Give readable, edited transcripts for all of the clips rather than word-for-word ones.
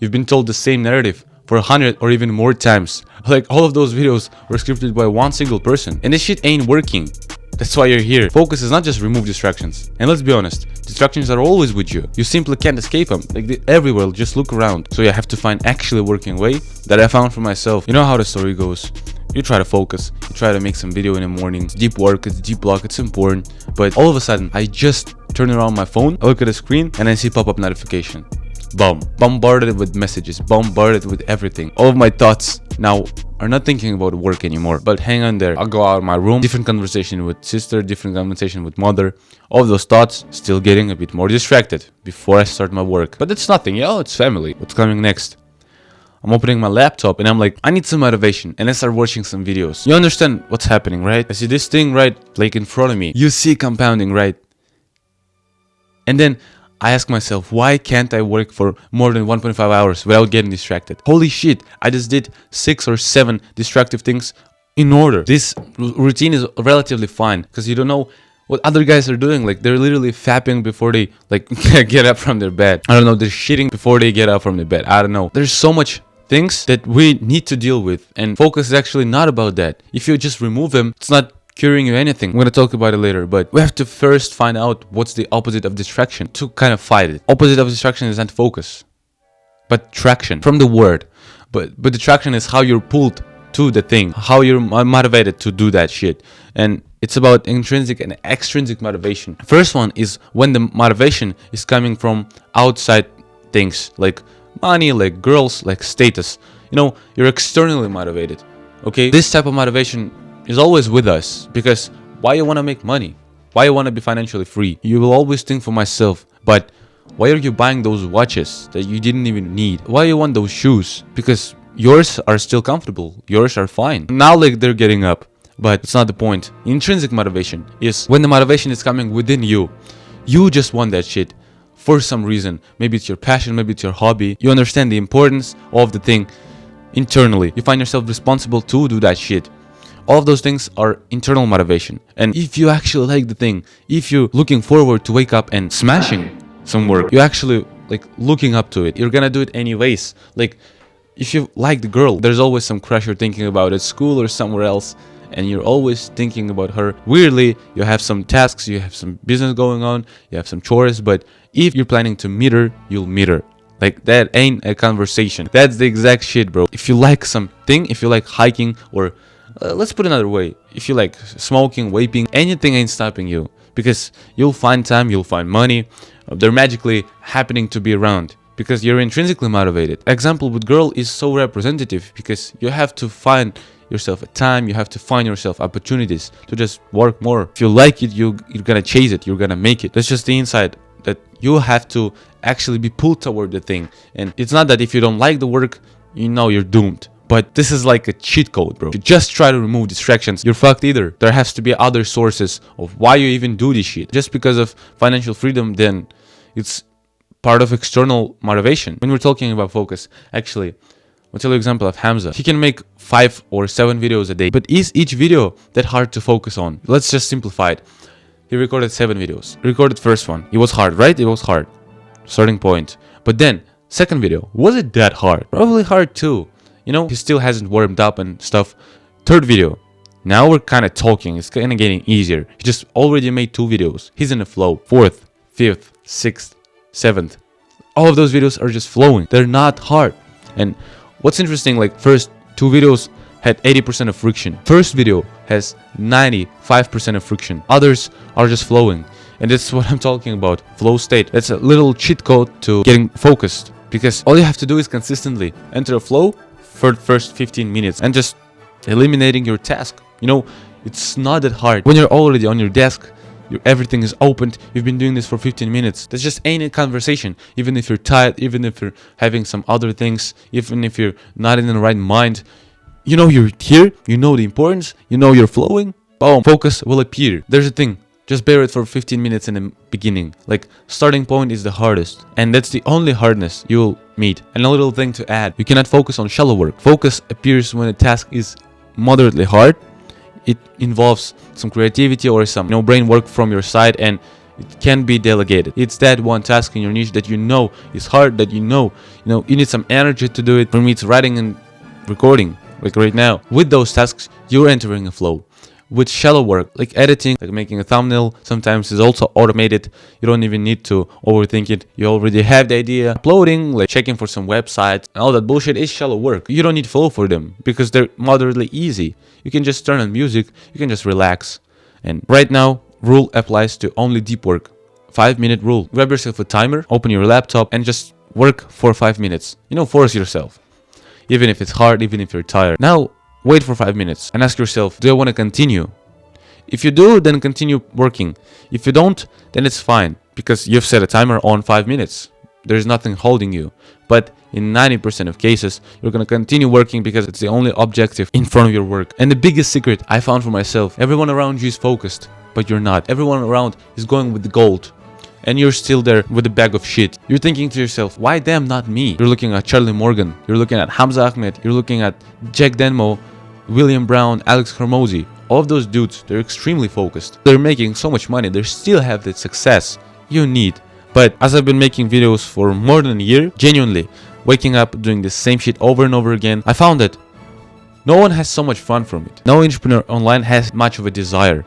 You've been told the same narrative for 100 or even more times. Like all of those videos were scripted by one single person. And this shit ain't working. That's why you're here. Focus is not just remove distractions. And let's be honest, distractions are always with you. You simply can't escape them. Like they're everywhere, just look around. So you have to find actually working way that I found for myself. You know how the story goes. You try to focus, you try to make some video in the morning. It's deep work, it's deep block, it's important. But all of a sudden, I just turn around my phone, I look at the screen, and I see pop-up notification. Boom. Bombarded with messages, bombarded with everything. All of my thoughts now are not thinking about work anymore. But hang on there. I'll go out of my room, different conversation with sister, different conversation with mother. All of those thoughts still getting a bit more distracted before I start my work. But it's nothing, it's family. What's coming next? I'm opening my laptop and I'm like, I need some motivation, and I start watching some videos. You understand what's happening, right? I see this thing, right, like in front of me. You see compounding, right? And then I ask myself, why can't I work for more than 1.5 hours without getting distracted? Holy shit, I just did 6 or 7 distractive things in order. This routine is relatively fine because you don't know what other guys are doing. Like they're literally fapping before they like get up from their bed. I don't know, they're shitting before they get up from their bed. I don't know. There's so much things that we need to deal with, and focus is actually not about that. If you just remove them, it's not curing you anything. I'm gonna talk about it later, but we have to first find out what's the opposite of distraction to kind of fight it. Opposite of distraction is not focus, but traction from the word. But distraction is how you're pulled to the thing, how you're motivated to do that shit. And it's about intrinsic and extrinsic motivation. First one is when the motivation is coming from outside things, like money, like girls, like status. You're externally motivated. Okay, this type of motivation is always with us, because why you want to make money? Why you want to be financially free? You will always think for myself, but why are you buying those watches that you didn't even need? Why you want those shoes? Because yours are still comfortable, yours are fine. Now like they're getting up, but it's not the point. Intrinsic motivation is when the motivation is coming within you. You just want that shit for some reason. Maybe it's your passion, maybe it's your hobby. You understand the importance of the thing internally. You find yourself responsible to do that shit. All of those things are internal motivation. And if you actually like the thing, if you're looking forward to wake up and smashing some work, you actually like looking up to it. You're gonna do it anyways. Like if you like the girl, there's always some crush you're thinking about at school or somewhere else, and you're always thinking about her. Weirdly, you have some tasks, you have some business going on, you have some chores, but if you're planning to meet her, you'll meet her. Like that ain't a conversation. That's the exact shit, bro. If you like something, if you like hiking, or let's put it another way, if you like smoking, vaping, anything ain't stopping you, because you'll find time, you'll find money. They're magically happening to be around because you're intrinsically motivated. Example with girl is so representative because you have to find yourself a time, you have to find yourself opportunities to just work more. If you like it, you're gonna chase it, you're gonna make it. That's just the inside, that you have to actually be pulled toward the thing. And it's not that if you don't like the work, you're doomed. But this is like a cheat code, bro. If you just try to remove distractions, you're fucked either. There has to be other sources of why you even do this shit. Just because of financial freedom, then it's part of external motivation. When we're talking about focus, actually, I'll tell you an example of Hamza. He can make 5 or 7 videos a day, but is each video that hard to focus on? Let's just simplify it. He recorded 7 videos. Recorded first one. It was hard, right? It was hard. Starting point. But then, second video. Was it that hard? Probably hard too. He still hasn't warmed up and stuff. Third video. Now we're kind of talking. It's kind of getting easier. He just already made 2 videos. He's in the flow. 4th, 5th, 6th, 7th. All of those videos are just flowing. They're not hard. And what's interesting, like first 2 videos had 80% of friction. First video has 95% of friction. Others are just flowing. And that's what I'm talking about. Flow state. That's a little cheat code to getting focused. Because all you have to do is consistently enter a flow for the first 15 minutes and just eliminating your task. It's not that hard. When you're already on your desk, everything is opened, you've been doing this for 15 minutes. That's just ain't a conversation. Even if you're tired, even if you're having some other things, even if you're not in the right mind, you're here, the importance, you're flowing, boom, focus will appear. There's a thing. Just bear it for 15 minutes in the beginning. Like, starting point is the hardest. And that's the only hardness you'll meet. And a little thing to add. You cannot focus on shallow work. Focus appears when a task is moderately hard. It involves some creativity or some brain work from your side. And It can be delegated. It's that one task in your niche that you know is hard, that you know you need some energy to do it. For me, it's writing and recording, like right now. With those tasks, you're entering a flow. With shallow work, like editing, like making a thumbnail, sometimes is also automated. You don't even need to overthink it. You already have the idea. Uploading, like checking for some websites, and all that bullshit is shallow work. You don't need flow for them because they're moderately easy. You can just turn on music, you can just relax. And right now, rule applies to only deep work. 5-minute rule. Grab yourself a timer, open your laptop, and just work for 5 minutes. Force yourself. Even if it's hard, even if you're tired. Now, wait for 5 minutes and ask yourself, do I want to continue? If you do, then continue working. If you don't, then it's fine because you've set a timer on 5 minutes. There's nothing holding you. But in 90% of cases, you're going to continue working because it's the only objective in front of your work. And the biggest secret I found for myself, everyone around you is focused, but you're not. Everyone around is going with the gold. And you're still there with a bag of shit. You're thinking to yourself, why them, not me? You're looking at Charlie Morgan. You're looking at Hamza Ahmed. You're looking at Jack Denmo, William Brown, Alex Hormozi. All of those dudes, they're extremely focused. They're making so much money. They still have the success you need. But as I've been making videos for more than a year, genuinely, waking up, doing the same shit over and over again, I found that no one has so much fun from it. No entrepreneur online has much of a desire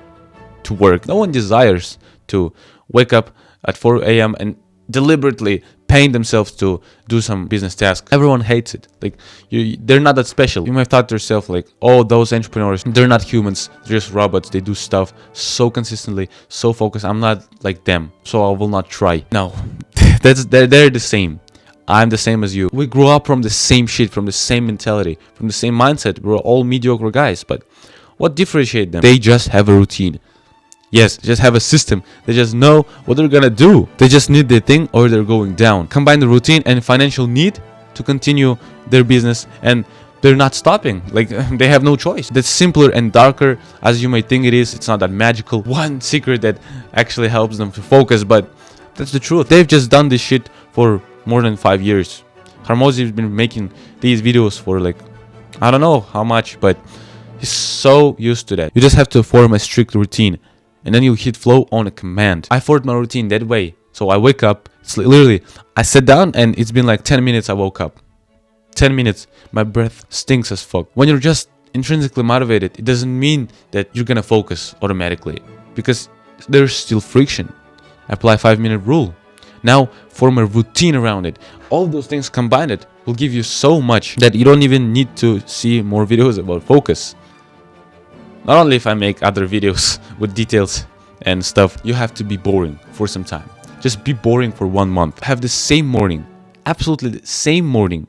to work. No one desires to wake up at 4 a.m. and deliberately paying themselves to do some business task. Everyone hates it. Like, they're not that special. You might have thought to yourself, like, oh, those entrepreneurs, they're not humans. They're just robots. They do stuff so consistently, so focused. I'm not like them, so I will not try. No, they're the same. I'm the same as you. We grew up from the same shit, from the same mentality, from the same mindset. We're all mediocre guys, but what differentiates them? They just have a routine. Yes, they just have a system. They just know what they're gonna do. They just need their thing or they're going down. Combine the routine and financial need to continue their business, and they're not stopping. Like, they have no choice. That's simpler and darker as you may think it is. It's not that magical. One secret that actually helps them to focus, but that's the truth. They've just done this shit for more than 5 years. Hormozi has been making these videos for like, I don't know how much, but he's so used to that. You just have to form a strict routine, and then you hit flow on a command. I formed my routine that way. So I wake up, it's literally, I sat down and it's been like 10 minutes I woke up. 10 minutes, my breath stinks as fuck. When you're just intrinsically motivated, it doesn't mean that you're gonna focus automatically, because there's still friction. Apply 5-minute rule. Now form a routine around it. All those things combined will give you so much that you don't even need to see more videos about focus. Not only if I make other videos with details and stuff, you have to be boring for some time. Just be boring for 1 month. Have the same morning. Absolutely the same morning.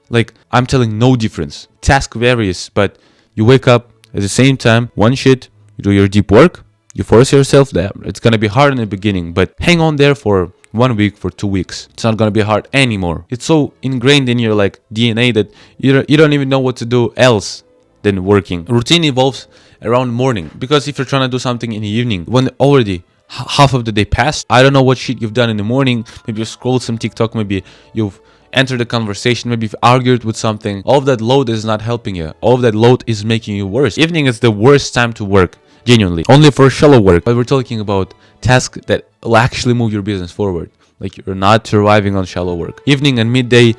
Like, I'm telling no difference. Task varies, but you wake up at the same time, one shit, you do your deep work, you force yourself there. It's gonna be hard in the beginning, but hang on there for 1 week, for 2 weeks. It's not gonna be hard anymore. It's so ingrained in your like DNA that you don't even know what to do else than working. Routine evolves around morning, because if you're trying to do something in the evening, when already half of the day passed, I don't know what shit you've done in the morning. Maybe you scrolled some TikTok, maybe you've entered a conversation, maybe you've argued with something. All of that load is not helping you. All of that load is making you worse. Evening is the worst time to work, genuinely. Only for shallow work. But we're talking about tasks that will actually move your business forward. Like, you're not surviving on shallow work. Evening and midday,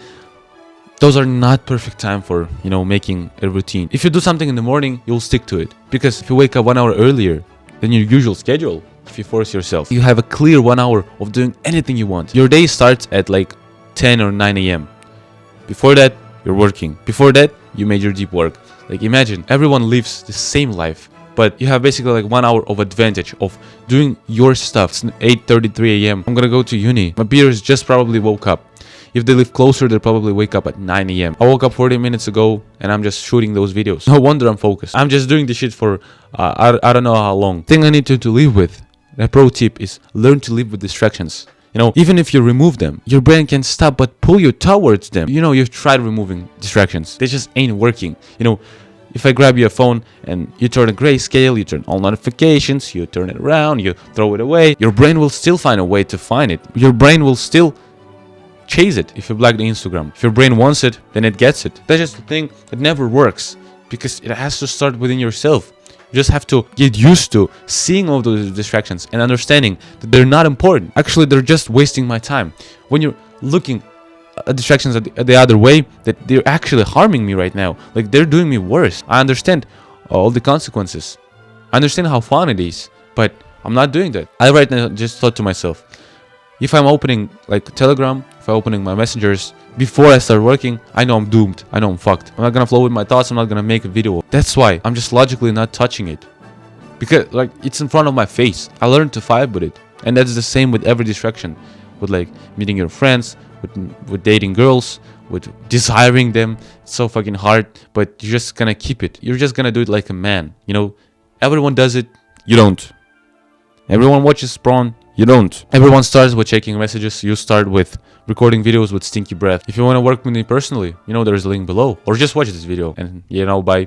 those are not perfect time for, making a routine. If you do something in the morning, you'll stick to it. Because if you wake up 1 hour earlier than your usual schedule, if you force yourself, you have a clear 1 hour of doing anything you want. Your day starts at like 10 or 9 a.m. Before that, you're working. Before that, you made your deep work. Like, imagine everyone lives the same life, but you have basically like 1 hour of advantage of doing your stuff. It's 8:33 a.m. I'm gonna go to uni. My peers just probably woke up. If they live closer, they'll probably wake up at 9 a.m. I woke up 40 minutes ago and I'm just shooting those videos. No wonder I'm focused. I'm just doing this shit for I don't know how long. Thing I need to live with. A pro tip is learn to live with distractions. Even if you remove them, your brain can stop but pull you towards them. You've tried removing distractions. They just ain't working. If I grab your phone and you turn a grayscale, you turn all notifications, you turn it around, you throw it away, your brain will still find a way to find it. Your brain will still chase it if you block the Instagram. If your brain wants it, then it gets it. That's just the thing that never works, because it has to start within yourself. You just have to get used to seeing all those distractions and understanding that they're not important. Actually, they're just wasting my time. When you're looking at distractions the other way, that they're actually harming me right now. Like, they're doing me worse. I understand all the consequences. I understand how fun it is, but I'm not doing that. I right now just thought to myself, if I'm opening like Telegram, if I'm opening my messengers before I start working, I know I'm doomed. I know I'm fucked. I'm not gonna flow with my thoughts. I'm not gonna make a video. That's why I'm just logically not touching it, because like it's in front of my face. I learned to fight with it, and that's the same with every distraction, with like meeting your friends, with dating girls, with desiring them. It's so fucking hard, but you're just gonna keep it. You're just gonna do it like a man. You know, everyone does it. You don't. Everyone watches porn. You don't. Everyone starts with checking messages. You start with recording videos with stinky breath. If you want to work with me personally, you know, there's a link below. Or just watch this video and, you know, bye.